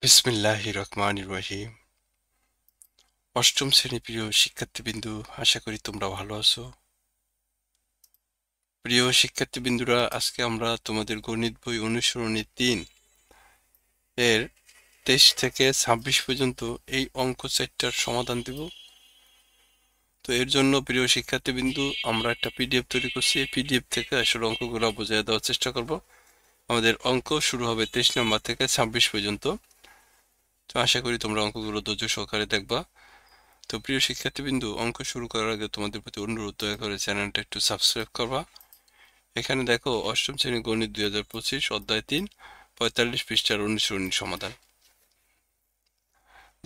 বিসমিল্লাহির রহমানির রহিম। অষ্টম শ্রেণী প্রিয় শিক্ষার্থীবৃন্দু, আশা করি তোমরা ভালো আছো। প্রিয় শিক্ষার্থীবৃন্দুরা, আজকে আমরা তোমাদের গণিত বই অনুসরণী 3 এর 23 থেকে 26 পর্যন্ত এই অঙ্ক সেটটার সমাধান দেব। তো এর জন্য প্রিয় শিক্ষার্থীবৃন্দু আমরা একটা পিডিএফ তৈরি করছি। এই পিডিএফ থেকে আসলে অঙ্কগুলো বোঝায় দেওয়ার চেষ্টা করব। আমাদের অঙ্ক শুরু হবে 23 নম্বর থেকে 26 পর্যন্ত। তো আশা করি তোমরা অঙ্কগুলো ধৈর্য সহকারে দেখবা। তো প্রিয় শিক্ষার্থীবৃন্দু, অঙ্ক শুরু করার আগে তোমাদের প্রতি অনুরোধ, দয়া করে চ্যানেলটা একটু সাবস্ক্রাইব করবা। এখানে দেখো অষ্টম শ্রেণী গণিত 2025 অধ্যায় 3 45 পৃষ্ঠার অনুসরণী সমাধান,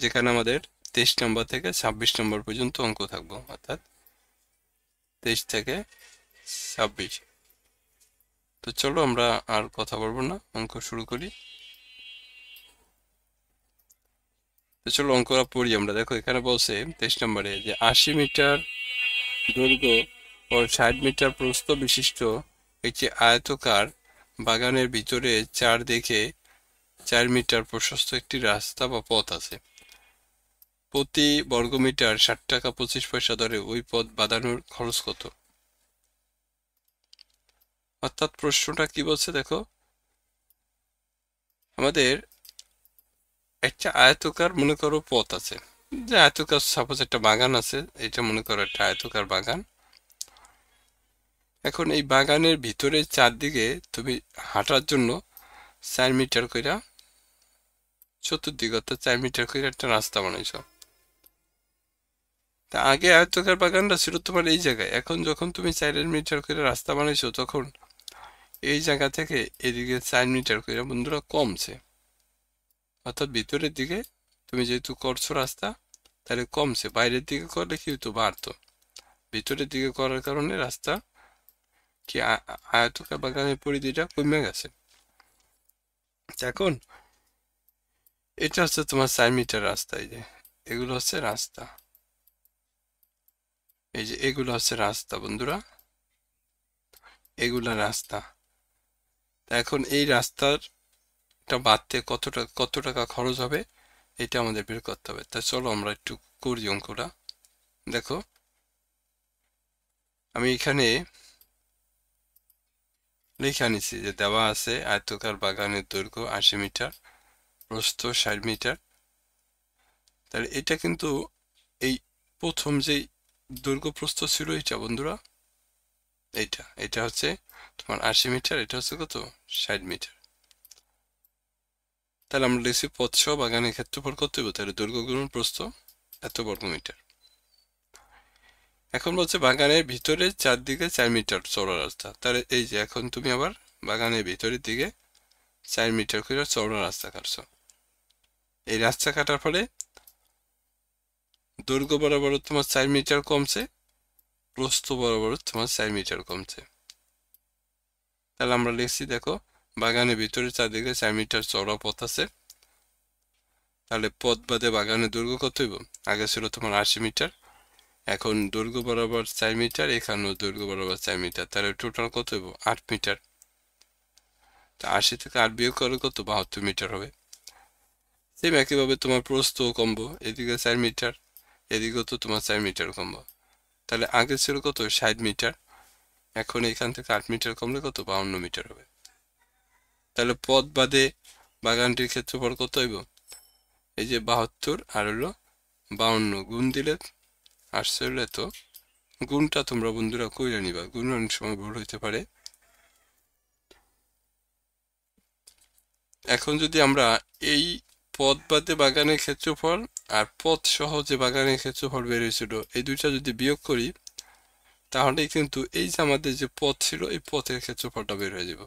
যেখানে আমাদের 23 নম্বর থেকে 26 নম্বর পর্যন্ত অঙ্ক থাকবো, অর্থাৎ 23 থেকে 26। তো চলো আমরা আর কথা বলবো না, অঙ্ক শুরু করি। তো চলো অঙ্কটা পড়ি আমরা। দেখো এখানে বলছে 23 নম্বরে যে 80 মিটার দৈর্ঘ্য ও 60 মিটার প্রস্থ বিশিষ্ট একটি আয়তকার বাগানের ভিতরে 4 মিটার প্রশস্ত একটি রাস্তা বা পথ আছে। প্রতি বর্গমিটার 60 টাকা 25 পয়সা দরে ওই পথ বাঁধানোর খরচ কত? অর্থাৎ প্রশ্নটা কি বলছে দেখো, আমাদের একটা আয়তকার মনে করো পথ আছে, যে আয়তকার সাপোজ একটা বাগান আছে, এটা মনে করো একটা আয়তকার বাগান। এখন এই বাগানের ভিতরে চারদিকে তুমি হাঁটার জন্য 4 মিটার কইরা, চতুর্দিকে অর্থাৎ 4 মিটার করে একটা রাস্তা বানাইছো। তা আগে আয়তকার বাগানটা ছিল তোমার এই জায়গায়, এখন যখন তুমি 4 মিটার করে রাস্তা বানাইছো, তখন এই জায়গা থেকে এদিকে 4 মিটার করে বন্ধুরা কমছে। অর্থাৎ ভিতরের দিকে তুমি যেহেতু করছো রাস্তা, তাহলে কমছে। বাইরের দিকে করলে কি হতো, বাড়তো। ভিতরের দিকে করার কারণে রাস্তা কি আয়তকার বাগানের পরিধিটা কমে গেছে। এখন এটা হচ্ছে তোমার 4 মিটার রাস্তা। এই যে এগুলো হচ্ছে রাস্তা, এই যে এগুলো হচ্ছে রাস্তা বন্ধুরা, এগুলা রাস্তা। এখন এই রাস্তাটা বাঁধতে কত টাকা খরচ হবে, এটা আমাদের বের করতে হবে। তা চলো আমরা একটু করি অঙ্কটা। দেখো আমি এখানে লিখে নিছি যে দেওয়া আছে আয়তকার বাগানের দৈর্ঘ্য 80 মিটার, প্রস্থ 60 মিটার। তাহলে এটা কিন্তু এই প্রথম যে দৈর্ঘ্য প্রস্থ ছিল এটা বন্ধুরা, এটা হচ্ছে তোমার 80 মিটার, এটা হচ্ছে কত, 60 মিটার। তাহলে আমরা লিখছি পথ সহ বাগানের ক্ষেত্রফল কত হবে, তাহলে দৈর্ঘ্য গুণন প্রস্থ এত বর্গমিটার। এখন বলছে বাগানের ভিতরে চারদিকে 4 মিটার চওড়া রাস্তা। তাহলে এই যে এখন তুমি আবার বাগানের ভিতরের দিকে 4 মিটার করে চওড়া রাস্তা কাটছো। এই রাস্তা কাটার ফলে দৈর্ঘ্য বরাবর তোমার 4 মিটার কমছে, প্রস্থ বরাবর তোমার 4 মিটার কমছে। তাহলে আমরা লিখছি দেখো, বাগানের ভিতরে চারদিকে 4 মিটার চওড়া পথ আছে। তাহলে পথ বাদে বাগানের দৈর্ঘ্য কত হইব, আগে ছিল তোমার 80 মিটার, এখন দৈর্ঘ্য বরাবর 4 মিটার, এখানেও দৈর্ঘ্য বরাবর 4 মিটার, তাহলে টোটাল কত হইব, 8 মিটার। তা 80 থেকে 8 বিয়োগ করলে কত, 72 মিটার হবে। সেম একইভাবে তোমার প্রস্থ কমবো, এদিকে 4 মিটার, এদিকেও তো তোমার 4 মিটার কমবো। তাহলে আগে ছিল কত, 60 মিটার, এখন এখান থেকে 8 মিটার কমলে কত, 52 মিটার হবে। তাহলে পথ বাদে বাগানটির ক্ষেত্রফল কত হইব, এই যে 72 আর হলো 52, গুণ দিলে আসছে হলো এত। গুণটা তোমরা বন্ধুরা কইরা নিবা, গুণ অনেক সময় ভুল হইতে পারে। এখন যদি আমরা এই পথ বাদে বাগানের ক্ষেত্রফল আর পথ সহ যে বাগানের ক্ষেত্রফল বের হয়েছিল, এই দুইটা যদি বিয়োগ করি, তাহলে কিন্তু এই যে আমাদের যে পথ ছিল, এই পথের ক্ষেত্রফলটা বের হয়ে যাব।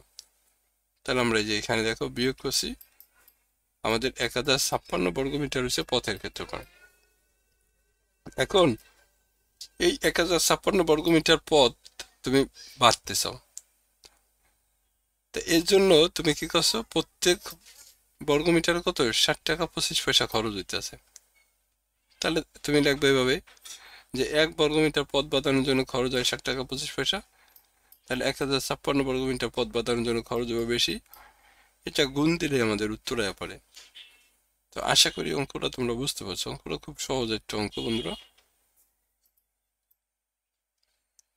তাহলে আমরা এই যে এখানে দেখো বিয়োগ করছি, আমাদের 1056 বর্গমিটার হচ্ছে পথের ক্ষেত্রফল। এখন এই 1056 বর্গমিটার পথ তুমি বাঁধতে চাও, তো এর জন্য তুমি কি করছো, প্রত্যেক বর্গমিটারে কত, 60 টাকা 25 পয়সা খরচ হইতেছে। তাহলে তুমি লিখবে এভাবে যে 1 বর্গমিটার পথ বাঁধানোর জন্য খরচ হয় 60 টাকা 25 পয়সা। তাহলে 1056 বর্গমিটার পথ বাঁধানোর জন্য খরচ হবে বেশি, এটা গুণ দিলে আমাদের উত্তর আয়া পড়ে। তো আশা করি অঙ্কটা তোমরা বুঝতে পারছো। অঙ্কটা খুব সহজ একটা অঙ্ক বন্ধুরা।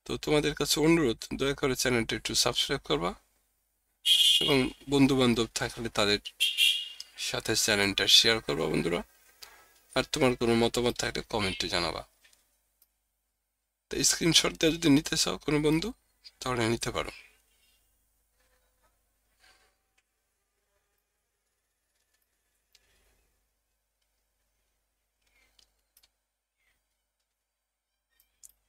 তো তোমাদের কাছে অনুরোধ, দয়া করে চ্যানেলটা একটু সাবস্ক্রাইব করবা এবং বন্ধু বান্ধব থাকলে তাদের সাথে চ্যানেলটা শেয়ার করবা বন্ধুরা। আর তোমার কোনো মতামত থাকলে কমেন্টে জানাবা। তো স্ক্রিনশট দিয়ে যদি নিতে চাও কোনো বন্ধু, তাহলে নিতে পারো।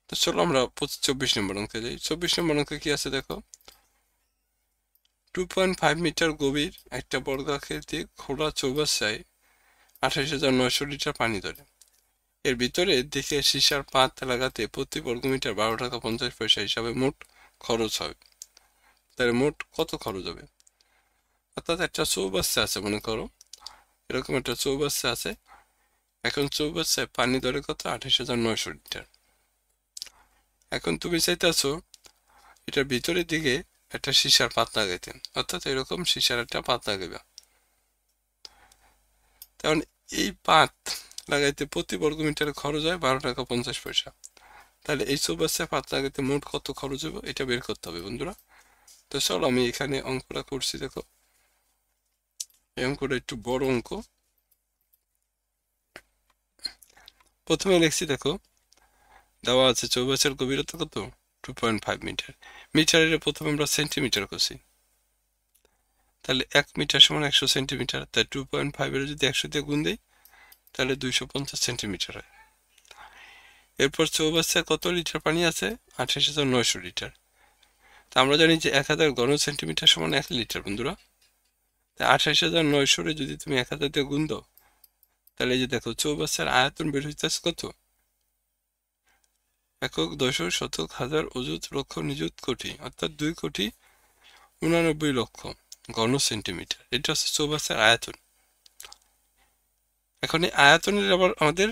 তো চলো আমরা 24 নম্বর অঙ্কে যাই। 24 নম্বর অঙ্কে কি আছে দেখো। 2.5 মিটার গভীর একটা বর্গাকৃতি খোলা চৌবাচ্চায় 28,900 লিটার পানি ধরে। এর ভিতরে দিকে সীসার পাত লাগাতে প্রতি বর্গমিটার 12 টাকা 50 পয়সা হিসাবে মোট খরচ হবে। তাহলে মোট কত খরচ হবে? অর্থাৎ একটা চৌবাচ্চা আছে মনে করো, এরকম একটা চৌবাচ্চা আছে। এখন চৌবাচ্চায় পানি ধরে কত? 28,900 লিটার। এখন তুমি চাইতেছো এটার ভিতরের দিকে একটা সীসার পাত লাগাইতে, অর্থাৎ এরকম সীসার একটা পাত লাগাবে। কারণ এই পাত লাগাইতে প্রতি বর্গমিটারে খরচ হয় 12 টাকা 50 পয়সা। তাহলে এই চৌবাচ্চায় পাত লাগাইতে মোট কত খরচ হবে এটা বের করতে হবে বন্ধুরা। তো চলো আমি এখানে অঙ্কটা করছি দেখো। এই অঙ্কটা একটু বড় অঙ্ক। প্রথমে লিখছি দেখো, দেওয়া আছে চৌবাচ্চার গভীরতা কত? 2.5 মিটার। মিটারের প্রথমে আমরা সেন্টিমিটার করছি। তাহলে 1 মিটার সমান 100 সেন্টিমিটার। তাই 2.5 এর যদি 100 দিয়ে গুণ দেই তাহলে 250 সেন্টিমিটার হয়। এরপর চৌবাচ্চায় কত লিটার পানি আছে? 28,900 লিটার। তা আমরা জানি যে 1000 ঘন সেন্টিমিটার সমান 1 লিটার বন্ধুরা। তাই 28,900 যদি তুমি 1000 দিয়ে গুণ দাও, তাহলে এই যে দেখো চৌবাচ্চার আয়তন বের হইতেছে কত? একক, দশক, শতক, হাজার, অযুত, লক্ষ, নিযুত, কোটি, অর্থাৎ 2,89,00,000 ঘন সেন্টিমিটার। এটা হচ্ছে চৌবাচ্চার আয়তন। এখন এই আয়তনের আবার আমাদের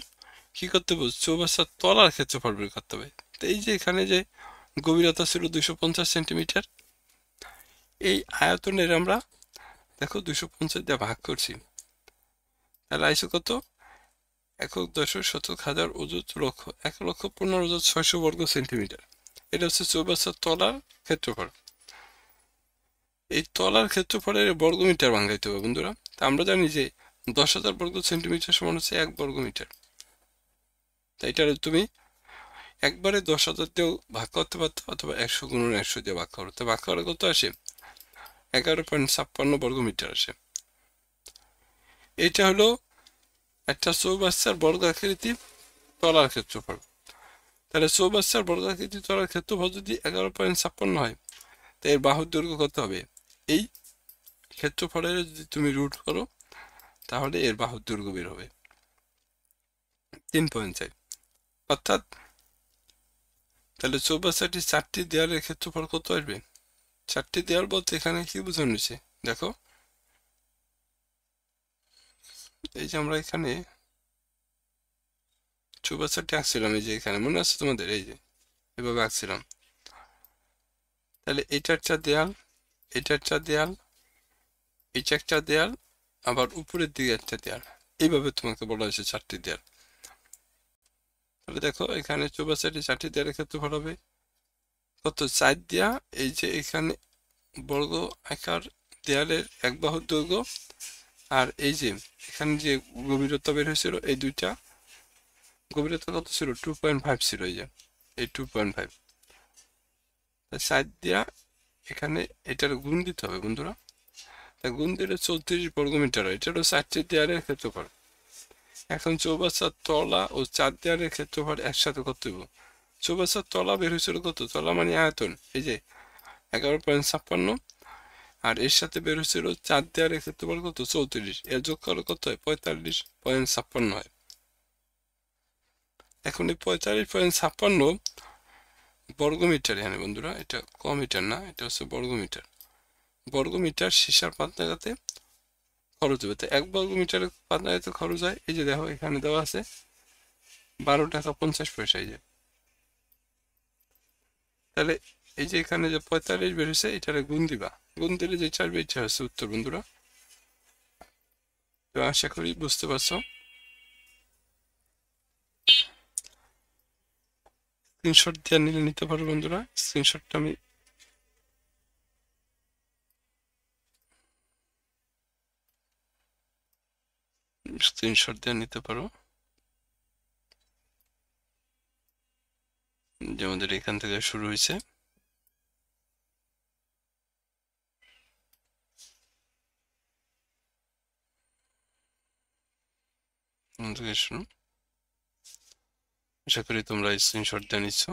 কি করতে হবে? চৌবাচ্চার তলার ক্ষেত্রফল বের করতে হবে। তো এই যে এখানে যে গভীরতা ছিল 250 সেন্টিমিটার, এই আয়তনের আমরা দেখো 250 দিয়ে ভাগ করছি। তাহলে আইসো কত? একক, দশক, শতক, হাজার, অযুত, লক্ষ, 1,15,600 বর্গ সেন্টিমিটার। এটা হচ্ছে চৌবাচ্চার তলার ক্ষেত্রফল। এই তলার ক্ষেত্রফলের বর্গমিটার ভাঙাইতে হবে বন্ধুরা। তা আমরা জানি যে 10,000 বর্গ সেন্টিমিটার সমান হচ্ছে 1 বর্গমিটার। তাই এটা তুমি একবারে 10,000 দিয়েও ভাগ করতে পারতো, অথবা 100 গুণন 100 দিয়ে ভাগ করো। তো ভাগ করা কত আসে? 11.56 বর্গমিটার আসে। এটা হলো একটা চৌবাচ্চার বর্গাকৃতি তলার ক্ষেত্রফল। তাহলে চৌবাচ্চার বর্গাকৃতি তলার ক্ষেত্রফল যদি 11.56 হয়, তো এর বাহুর দৈর্ঘ্য কত হবে? এই ক্ষেত্রফলের যদি তুমি রুট করো তাহলে এর বাহুর দৈর্ঘ্য বের হবে 3.4। অর্থাৎ তাহলে চৌবাচ্চাটি 4টি দেয়ালের ক্ষেত্রফল কত আসবে? 4টি দেয়াল বলতে এখানে কি বোঝানো হয়েছে দেখো। এই যে আমরা এখানে চৌবাচ্চাটি আঁকছিলাম, এই যে এখানে মনে আছে তোমাদের? এই যে এভাবে আঁকছিলাম। তাহলে এটা একটা দেয়াল, এটা একটা দেয়াল, এটা একটা দেয়াল, আবার উপরের দিকে একটা দেয়াল। এইভাবে তোমাকে বলা হয়েছে 4টি দেয়াল। তাহলে দেখো এখানে চৌবাচ্চাটি 4টি দেয়ালের ক্ষেত্রফল হবে কত? 4 দিয়া এই যে এখানে বর্গ আকার দেয়ালের এক বাহুর দৈর্ঘ্য, আর এই যে এখানে যে গভীরতা বের হয়েছিল, এই দুইটা গভীরতা কত ছিল? 2.5 ছিল। এই যে এই 2.5 সাইড দিয়া এখানে এটার গুণ দিতে হবে বন্ধুরা। তা গুণ দিলে 34 বর্গমিটার হয়। এটা হলো 4টি দেয়ালের ক্ষেত্রফল। এখন চৌবাচ্চার তলা ও 4 দেয়ালের ক্ষেত্রফল একসাথে কত হইব? চৌবাচ্চার তলা বের হয়েছিল কত? তলা মানে আয়তন, এই যে 11.56, আর এর সাথে বের হয়েছিল 4 দেয়ালের ক্ষেত্রফল কত? 34। এর যোগ করলে কত হয়? 45.56 হয়। এখন এই 45.56 বর্গমিটার, এখানে বন্ধুরা এটা মিটার না, এটা হচ্ছে বর্গমিটার। বর্গমিটার সীসার পাত লাগাতে খরচ হবে। তো 1 বর্গমিটারের পাত লাগাতে খরচ হয়, এই যে দেখো এখানে দেওয়া আছে 12 টাকা 50 পয়সা। এই যে তাহলে এই যে এখানে যে 45 বের হয়েছে, এটারে গুণ দিবা। গুণ দিলে যে চারবে, ইচ্ছা হচ্ছে উত্তর বন্ধুরা। তো আশা করি বুঝতে পারছো। স্ক্রিনশট দিয়ে নিলে নিতে পারো বন্ধুরা, স্ক্রিনশটটা আমি স্ক্রিনশট দিয়ে নিতে পারো, যে আমাদের এখান থেকে শুরু হয়েছে। শুনো, আশা করি তোমরা স্ক্রিনশট দিয়ে নিচ্ছ।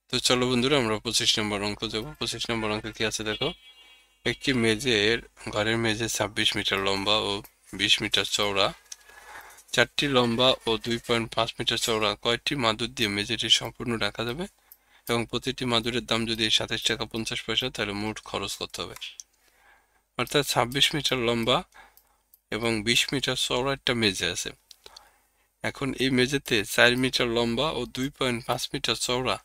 তো চলো বন্ধুরা, আমরা 25 নম্বর অঙ্ক যাব। 25 নম্বর অঙ্কে কি আছে দেখো, একটি মেজের ঘরের মেঝে 26 মিটার লম্বা ও 20 মিটার চওড়া, 4টি লম্বা ও 2.5 মিটার চওড়া কয়টি মাদুর দিয়ে মেঝেটি সম্পূর্ণ ঢাকা যাবে, এবং প্রতিটি মাদুরের দাম যদি 27 টাকা 50 পয়সা, তাহলে মোট খরচ কত হবে। অর্থাৎ 26 মিটার লম্বা এবং 20 মিটার চওড়া একটা মেঝে আছে। এখন এই মেঝেতে 4 মিটার লম্বা ও 2.5 মিটার চওড়া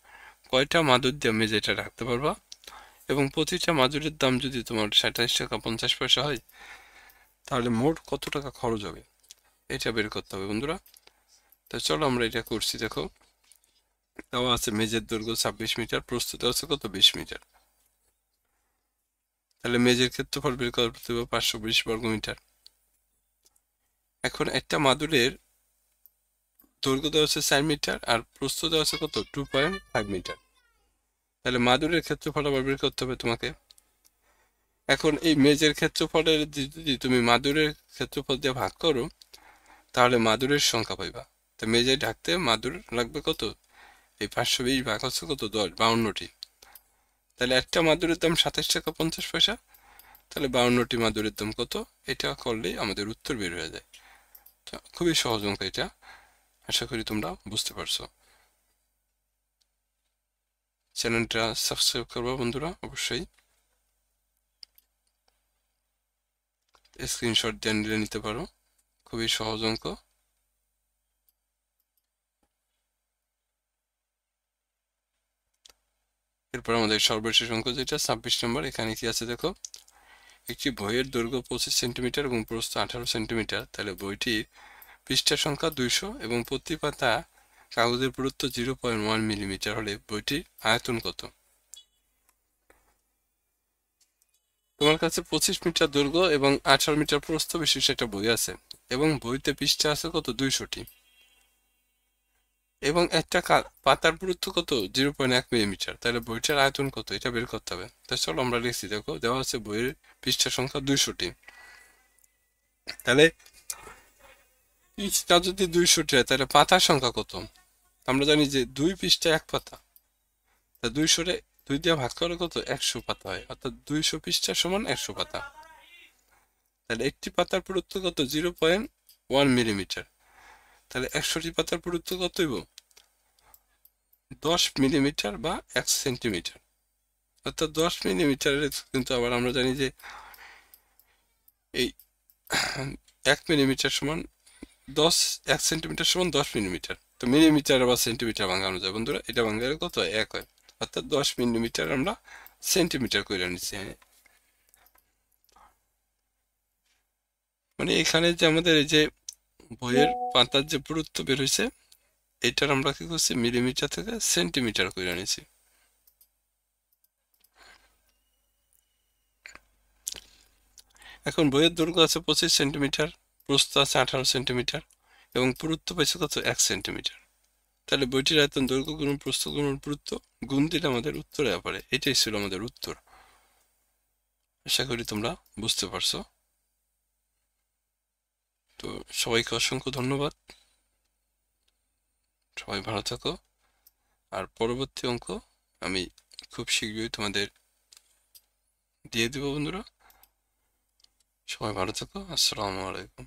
কয়টা মাদুর দিয়ে মেঝেটা ঢাকতে পারবা, এবং প্রতিটা মাদুরের দাম যদি তোমার 27 টাকা 50 পয়সা হয়, তাহলে মোট কত টাকা খরচ হবে, এটা বের করতে হবে বন্ধুরা। তো চলো আমরা এটা করছি। দেখো, দেওয়া আছে মেঝের দৈর্ঘ্য 26 মিটার, প্রস্থ দেওয়া আছে কত 20 মিটার। তাহলে মেঝের ক্ষেত্রফল বের করতে হবে 520 বর্গ মিটার। এখন একটা মাদুরের দৈর্ঘ্য দেওয়া আছে 4 মিটার আর প্রস্থ দেওয়া আছে কত 2.5 মিটার। তাহলে মাদুরের ক্ষেত্রফল আবার বের করতে হবে তোমাকে। এখন এই মেঝের ক্ষেত্রফলের যদি তুমি মাদুরের ক্ষেত্রফল দিয়ে ভাগ করো, তাহলে মাদুরের সংখ্যা পাইবা। তো মেঝে ঢাকতে মাদুর লাগবে কত, এই 520 ভাগ হচ্ছে কত 10, 52টি। তাহলে একটা মাদুরের দাম 27 টাকা 50 পয়সা, তাহলে 52টি মাদুরের দাম কত, এটা করলেই আমাদের উত্তর বের হয়ে যায়। তো খুবই সহজ অঙ্ক এটা, আশা করি তোমরা বুঝতে পারছো। চ্যানেলটা সাবস্ক্রাইব করবা বন্ধুরা অবশ্যই, স্ক্রিনশট দিয়ে নিলে নিতে পারো, খুবই সহজ অঙ্ক। এরপর আমাদের সর্বশেষ অঙ্ক যেটা 26 নম্বর, এখানে কি আছে দেখো, একটি বইয়ের দৈর্ঘ্য 25 সেন্টিমিটার এবং প্রস্থ 18 সেন্টিমিটার, তাহলে বইটির পৃষ্ঠা সংখ্যা 200 এবং প্রতি পাতা কাগজের পুরুত্ব 0.1 মিলিমিটার হলে বইটির আয়তন কত। তোমার কাছে 25 মিটার দৈর্ঘ্য এবং 18 মিটার প্রস্থ বিশিষ্ট একটা বই আছে, এবং বইতে পৃষ্ঠা আছে কত 200টি, এবং একটা পাতার পুরুত্ব কত 0.1 মিলিমিটার, তাহলে বইটার আয়তন কত, এটা বের করতে হবে। তাই চলো আমরা লিখছি। দেখো, দেওয়া আছে বইয়ের পৃষ্ঠা সংখ্যা 200টি, তাহলে পৃষ্ঠা যদি 200টি হয়, তাহলে পাতার সংখ্যা কত। আমরা জানি যে 2 পৃষ্ঠা 1 পাতা, তা 200 2 দিয়ে ভাগ করে কত 100 পাতা হয়, অর্থাৎ 200 পৃষ্ঠা সমান 100 পাতা। তাহলে একটি পাতার পুরুত্ব কত 0.1 মিলিমিটার, তাহলে 100টি পাতার পুরুত্ব কত হইব 10 মিলিমিটার বা 1 সেন্টিমিটার, অর্থাৎ 10 মিলিমিটারের কিন্তু আবার আমরা জানি যে এই 1 মিলিমিটার সমান 1 সেন্টিমিটার সমান 10 মিলিমিটার। তো মিলিমিটার বা সেন্টিমিটার ভাঙানো যায় বন্ধুরা, এটা ভাঙালে কত হয় 1 হয়, অর্থাৎ 10 মিলিমিটার আমরা সেন্টিমিটার করে নিচ্ছি। মানে এখানে যে আমাদের এই যে বইয়ের পাতার যে পুরুত্ব বের হয়েছে, এটার আমরা কি করছি মিলিমিটার থেকে সেন্টিমিটার করে নিয়েছি। এখন বইয়ের দৈর্ঘ্য আছে 25 সেন্টিমিটার, প্রস্থ আছে 18 সেন্টিমিটার, এবং পুরুত্ব পাইছে কত 1 সেন্টিমিটার। তাহলে বইটির আয়তন দৈর্ঘ্য গুণন প্রস্থ গুণন পুরুত্ব গুণ দিলে আমাদের উত্তরে পড়ে। এটাই ছিল আমাদের উত্তর। আশা করি তোমরা বুঝতে পারছো। তো সবাইকে অসংখ্য ধন্যবাদ, সবাই ভালো থাকো। আর পরবর্তী অঙ্ক আমি খুব শীঘ্রই তোমাদের দিয়ে দেবো বন্ধুরা। সবাই ভালো থাকো, আসসালামু আলাইকুম।